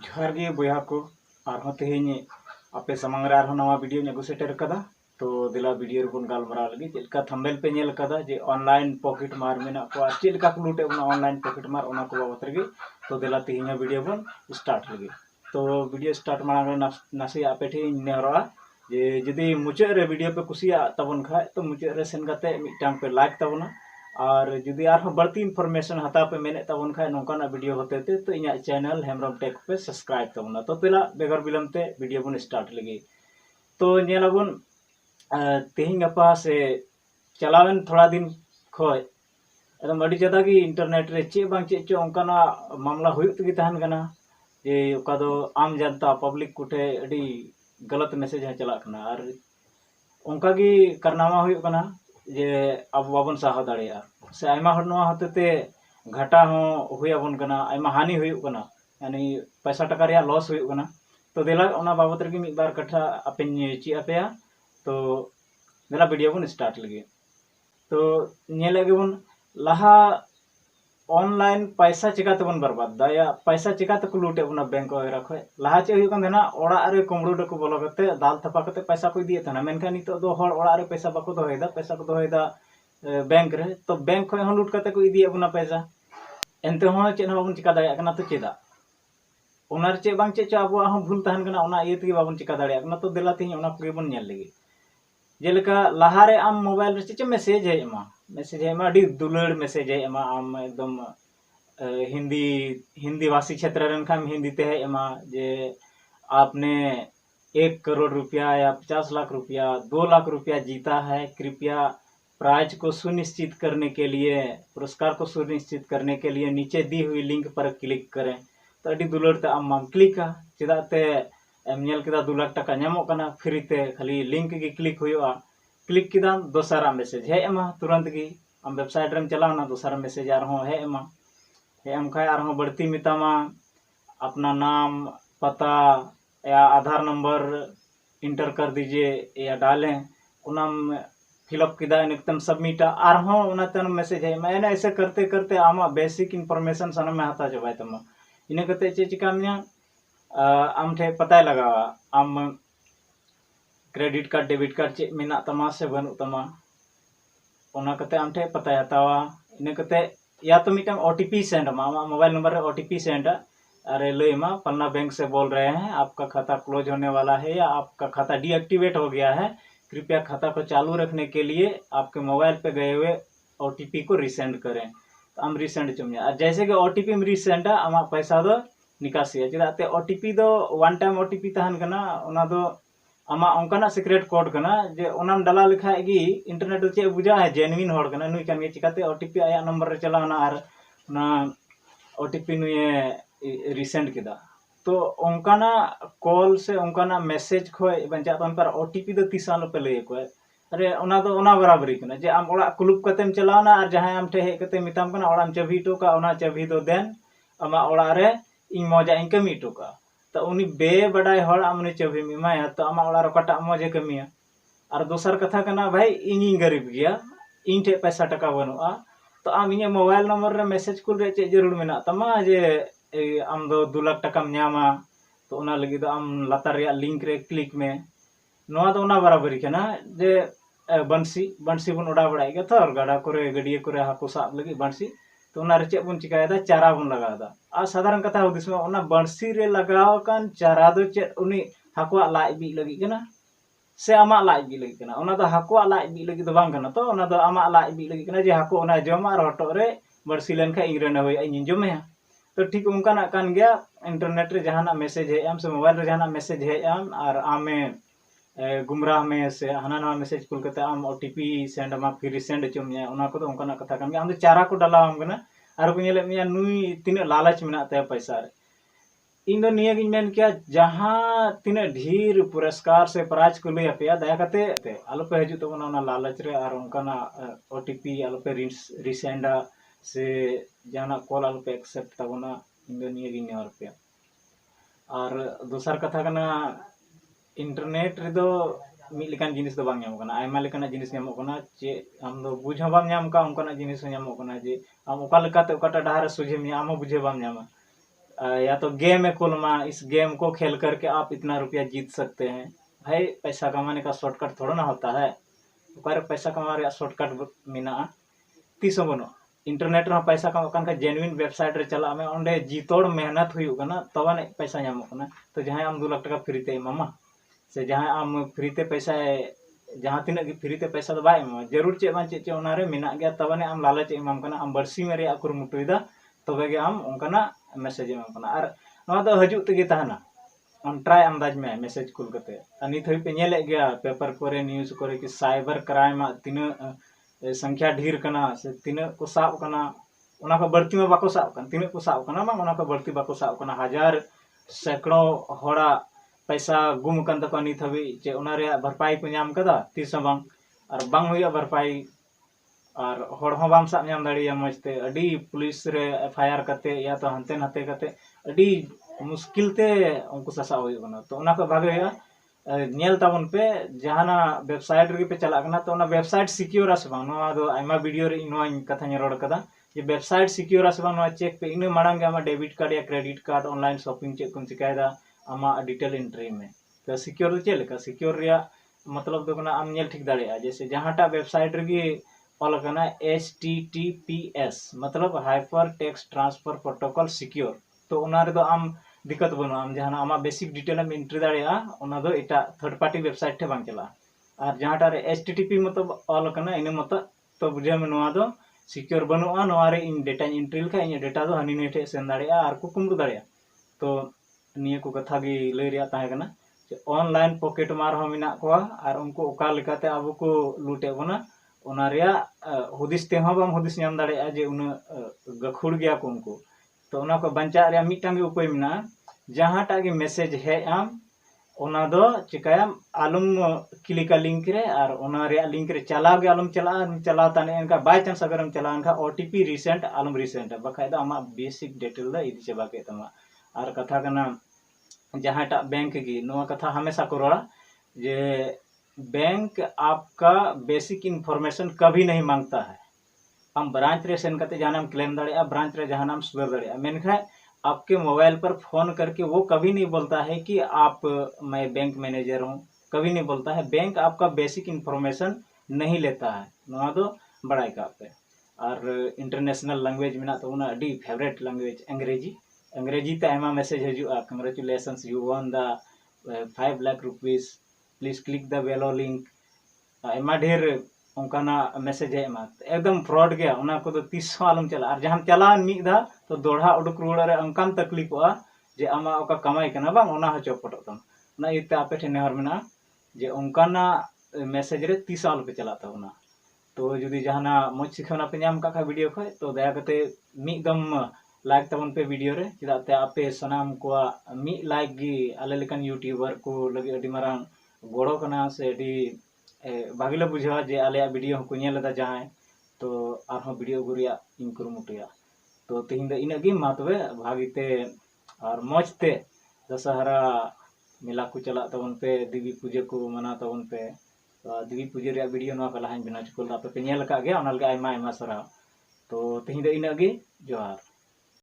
जोहार गे बया को आरहों तेहें आपे सामंग रे आरहों नवा वीडियो ने सेटर कदा। तो दिला वीडियो रे बन गालमाराव लगी चेलका थंबनेल पे नेल कदा जे ऑनलाइन पॉकेट मार मेना को चेलका को लूटे बना ऑनलाइन पॉकेट मार ओना को बाबत रे तो दिला तेहें वीडियो बन स्टार्ट लगी। तो वीडियो स्टार्ट मांग नासे आपे ठे नेहरा जे जदि मुचाद रे वीडियो पे कुसिया तबन खा तो मुचाद रे सेन गाते मिटांग पे लाइक तबना और जुदी आरहों बढ़ती इन्फॉर्मेशन हता पे मेने तबन खा नौकाना वीडियो होते थे तो इना चैनल हेमरम टेक पे सब्सक्राइब तबना। तो तेला बेगर बिलम ते वीडियो बन स्टार्ट लगी। तो नेलाबन तेहिं गपा से चलावन थोड़ा दिन खोय एकदम अड़ी ज्यादा की इंटरनेट रे चे बांग चे चो ओंकाना मामला हुयुत गी तहन कना जे ओका दो आम जनता पब्लिक कुठे अड़ी गलत मैसेज है चला कना और ओंका गी करनामा हुयुत कना जे अब बाबन साहा दाड़िया से आयमा हर नोआ होते घाटा हो हुयाबन कना आयमा हानि हुयुत कना यानी पैसा टका रिया लॉस हुयुत कना। तो देला ओना बाबत रे मिद बार कथा अपेन ची अपेया तो देला वीडियो बन स्टार्ट लगे। तो नेले गेबन लहा ऑनलाइन पैसा चिकाते बन बर्बाद दाया पैसा चिकाते को लूटे बना बैंक वगैरह खय लहा चे हुयुक कना ओड़ा रे कुमड़ू डको बोलो कते दाल थपा कते पैसा को दिए थाना मेनखा नितो दो हर ओड़ा रे पैसा बाको दोहेदा पैसा को दोहेदा बैंक रे तो बैंक खय लूट कते को इदी बना पैसा एनते हो चे बन चिका दाया कना तो चेदा ओनार चे बांग चे अब भूल तहन कना ओना इये तेगे बाबन चिका दाया कना। तो देला तेहिं ओना को बन नेल लगी जेलेका लहारे आम मोबाइल रे चे मैसेज है एमा अडी दुलड़ मैसेज है एमा आम एकदम हिंदी भाषी क्षेत्र रन खाम हिंदी ते है एमा जे आपने 1 करोड़ रुपया या 50 लाख रुपया 2 लाख रुपया जीता है, कृपया प्राइज को सुनिश्चित करने के लिए पुरस्कार को सुनिश्चित करने के लिए नीचे दी हुई लिंक पर क्लिक करें। तो अडी दुलड़ ते आम माम क्लिका चेदा ते एम नेल केदा 2 लाख टका ᱧᱟᱢᱚᱜ ᱠᱟᱱᱟ फ्री ते खाली लिंक गी क्लिक हुआ क्लिक किदा दोसारा मैसेज है एमा तुरंत गी आम वेबसाइट रेम चलावना दोसारा मैसेज आरहों है एमा है एम खाय आरहों बढ़ती मितामा अपना नाम पता या आधार नंबर इंटर कर दीजिए या डालें उनाम फिलअप किदा एकदम सबमिट आरहों उनातन मैसेज है मैंने ऐसे करते करते आमा बेसिक इन्फॉर्मेशन साना में हाता जबाय तमा इने कते चे चिका मिया आम ठे पता लगावा आम क्रेडिट कार्ड डेबिट कार्ड चे मेना तमा से बनू तमा ओना कते आम ठे पता हतावा इने कते या तो मिटम ओटीपी सेंड मा मोबाइल नंबर रे ओटीपी सेंड अरे ले मा पन्ना बैंक से बोल रहे हैं आपका खाता क्लोज होने वाला है या आपका खाता डीएक्टिवेट हो गया है, कृपया खाता को चालू रखने के लिए आपके मोबाइल पे गए हुए ओटीपी को रिसेंड करें। तो आम रिसेंड चुमिया जैसे कि ओटीपी में रिसेंड आमा पैसा दो निकासी चेदाते ओटीपी दो वन टाइम ओटीपी तहन कना ओना दो आमा ओंकाना सीक्रेट कोड कना जे ओनाम डाला लिखा गी इंटरनेट चे बुझा है जेन्युइन होड़ कना नुई कान चिकाते ओटीपी आया नंबर रे चलावना और ना ओटीपी नुए रिसेंड किदा तो ओंकाना कॉल से ओंकाना मैसेज खोय बंचा तन पर ओटीपी दो तीसालो पे ले को अरे ओना दो ओना बराबरी कना जे आम ओड़ा कुलुप कतेम चलावना और जहां आम ठे हे कते मिताम कना ओड़ाम चाबी टोका ओना चाबी दो देन आमा ओड़ा रे इन मजा इन कमी टोका तो उनी बे बडाय हड़ आमने चाबी मिमाया तो आमा ओड़ा रे कटा मजे कमिया और दोसर कथा कना भाई इन गरीब गया इन ठे पैसा टका बनुआ तो आम इन मोबाइल नंबर रे मैसेज कुल रे चे जरूर मेना तमा जे आम दो 2 लाख टका ᱧᱟᱢᱟ तो ओना लगी दो आम लातार रे लिंक रे क्लिक में नोआ दो ओना बराबरी कना जे बंसी बन उड़ा बड़ाई गया तो गाड़ा करे गडिया करे हाको साब लगी बंसी तो ओना रे चे बन चिकायदा चारा बन लगादा आ साधारण कथा हुदिस में ओना बंसी रे लगाव कान चारा दो चे उनी हाको लाई बी लगी कना से आमा लाई बी लगी कना ओना दो हाको लाई बी लगी दो बांग कना तो ओना दो आमा लाई बी लगी कना जे हाको ओना जमा और हटो रे बंसी लेन खा इरे न होय इन जमे तो ठीक उनका ना कान गया इंटरनेट रे जहाना मैसेज है आम से मोबाइल रे जहाना मैसेज है आम और आमे गुमराह में से हाना ना मैसेज कुल कते आम ओटीपी सेंड मा फिर सेंड चुमिया ओना को उनका ना कथा कान आम चारा को डाला हम कना और को नेले मिया नुई तिने लालच मेना ते पैसा रे इन दो निया गिन मेन किया जहां तिने ढेर पुरस्कार से प्राइज को ले पे दया कते आलो पे हजू तो ओना लालच रे और उनका ना ओटीपी आलो पे रिसेंड से जाना कॉल आलो पे एक्सेप्ट तबना इन दो निया गिन नेवर पे और दूसर कथा कना इंटरनेट रे दो मिल लेकान जिनिस दो बांग ᱧᱟᱢᱚᱜ ᱠᱟᱱᱟ आयमा लेकाना जिनिस ᱧᱟᱢᱚᱜ ᱠᱟᱱᱟ चे आम दो बुझ बाम ᱧᱟᱢ का उनका जिनिस ᱧᱟᱢᱚᱜ ᱠᱟᱱᱟ जे आम ओका लेकाते ओकाटा डाहार सुझे मिया आम बुझे बाम ᱧᱟᱢᱟ या तो गेम है कोलमा, इस गेम को खेल करके आप इतना रुपया जीत सकते हैं। भाई पैसा कमाने का शॉर्टकट थोड़ा ना होता है, ओकर पैसा कमा रहा शॉर्टकट मेना तीसों बनो। इंटरनेट रे पैसा कमा का जेन्युइन वेबसाइट रे चला में ओंडे जीतोड़ मेहनत हुई कना तबने पैसा नामो कना। तो जहां आम 2 लाख टका फ्री ते एमामा से जहां आम फ्री ते पैसा जहां तिना की फ्री ते पैसा तो बाय एमा जरूर चे बां चे ओना रे मेना गया तबने आम लालच एमाम कना आम बरसी में रे कुरुमुटुइदा तबे गे आम ओंकना मैसेज एमाम कना। आर नवा दो हजु तेगे ताहना आम ट्राई अंदाज में मैसेज कुल कते नित हई पे नेले गया पेपर कोरे न्यूज़ कोरे कि साइबर क्राइम तिना संख्या ढेर कना से तिना को साब कना ओना को बढ़ती में बाको साब कना तिना को साब कना बांग ओना को बढ़ती बाको साब कना हजार सैकड़ों होड़ा पैसा गुम कन तको नित हबी चे ओना रे भरपाई को नाम कदा तीस बांग और बांग हुई भरपाई और होड़ हो बाम साब नाम दाड़िया मजते अडी पुलिस रे एफआईआर कते या तो हंते नते कते अडी मुश्किल ते उनको ससा हुई बना। तो ओना को भागे नेल ताबन पे जहाना वेबसाइट रे पे चला कना तो ओना वेबसाइट सिक्योर आसे बांग नोआ दो आइमा वीडियो रे नोआ कथा ने रोड कदा जे वेबसाइट सिक्योर आसे बांग नोआ चेक पे इने मांग आमा डेबिट कार्ड या credit card online shopping check कुन चिकायदा आमा डिटेल एंट्री में तो सिक्योर दो चेले का सिक्योर रिया मतलब दो कना आम नेल ठीक दाड़िया जैसे जहांटा वेबसाइट रे ऑल कना HTTPS मतलब hyper text transfer protocol secure. तो ओना रे दो आम दिक्कत बनो आम जहां आमा बेसिक डिटेल में एंट्री दाड़िया ओना दो एटा थर्ड पार्टी वेबसाइट थे बांग चला। और जहांटा रे HTTP मतलब ऑल कना इने मतलब तो बुझे में नोआ दो सिक्योर बनुआ नोआ रे इन डेटा एंट्री लखा इन डेटा दो हनी नेटे सेन दाड़िया और को कुंबु दाड़िया। तो निया को कथा गी लय रिया ताहे कना ऑनलाइन पॉकेट मार हो मिना को और उनको ओका लेकाते अब को लूटे बना ओना रिया हुदिस ते हो बाम हुदिस नाम दाड़िया जे उन गखुड़ गया को उनको। तो ओना को बंचा रिया मिटांग गे उपाय मिना जहांटा गे मैसेज है आम ओना दो चिकायाम आलम क्लिक लिंक रे और ओना रिया लिंक रे चलाओ गे आलम चला ताने इनका बाय चांस अगर हम चला इनका OTP रिसेंट आलम रिसेंट बखाय दा आमा बेसिक डिटेल दा इदी चबा के तमा। और कथा कना जहांटा बैंक की नोआ कथा हमेशा को रोड़ा जे बैंक आपका बेसिक इन्फॉर्मेशन कभी नहीं मांगता है। हम ब्रांच रे सेन करते जहां हम क्लेम दाड़िया ब्रांच रे जहां हम सुधर दाड़िया मेनखा आपके मोबाइल पर फोन करके वो कभी नहीं बोलता है कि आप मैं बैंक मैनेजर हूँ, कभी नहीं बोलता है। बैंक आपका बेसिक इन्फॉर्मेशन नहीं लेता है नोआ दो बड़ाई का पे। और इंटरनेशनल लैंग्वेज में तो उना अडी फेवरेट लैंग्वेज अंग्रेजी ते आमा मैसेज हजुआ congratulations you won the 5 lakh rupees please click the below link आमा ढेर उनकाना मैसेज है एमा एकदम फ्रॉड गया उना को तो 30 आलम चला और जहां चला मिद दा तो दोढ़ा उडुक रुड़ा रे अंकान तकलीफोआ जे आमा ओका कमाई कना बांग ओना ह चौपटो तम ना इते आपे ठे नेहर मेना जे उनकाना मैसेज रे 30 आल पे चला ताबना। तो जुदी जहाना मोच सिखाना पे नाम का वीडियो खय तो दया कते मिदम लाइक तबन पे वीडियो रे चिदाते आपे सनाम को मी लाइक गी आले लेकन यूट्यूबर को लगे अडी मारांग गोड़ो कना से अडी भागिला बुझा जे आले वीडियो को नेलदा जहां तो आरो वीडियो गुरिया इन कुरुमुटुया। तो तिहिं द इना गी मा तबे भागीते और मौजते दशहरा मेला को चला तबन पे देवी पूजा को मना तबन पे तो देवी पूजा रे वीडियो नवा कला हां बिना चुकल आपे पे नेल का गया ओना लगे आयमा आयमा सरा। तो तिहिं द इना गी जोहार।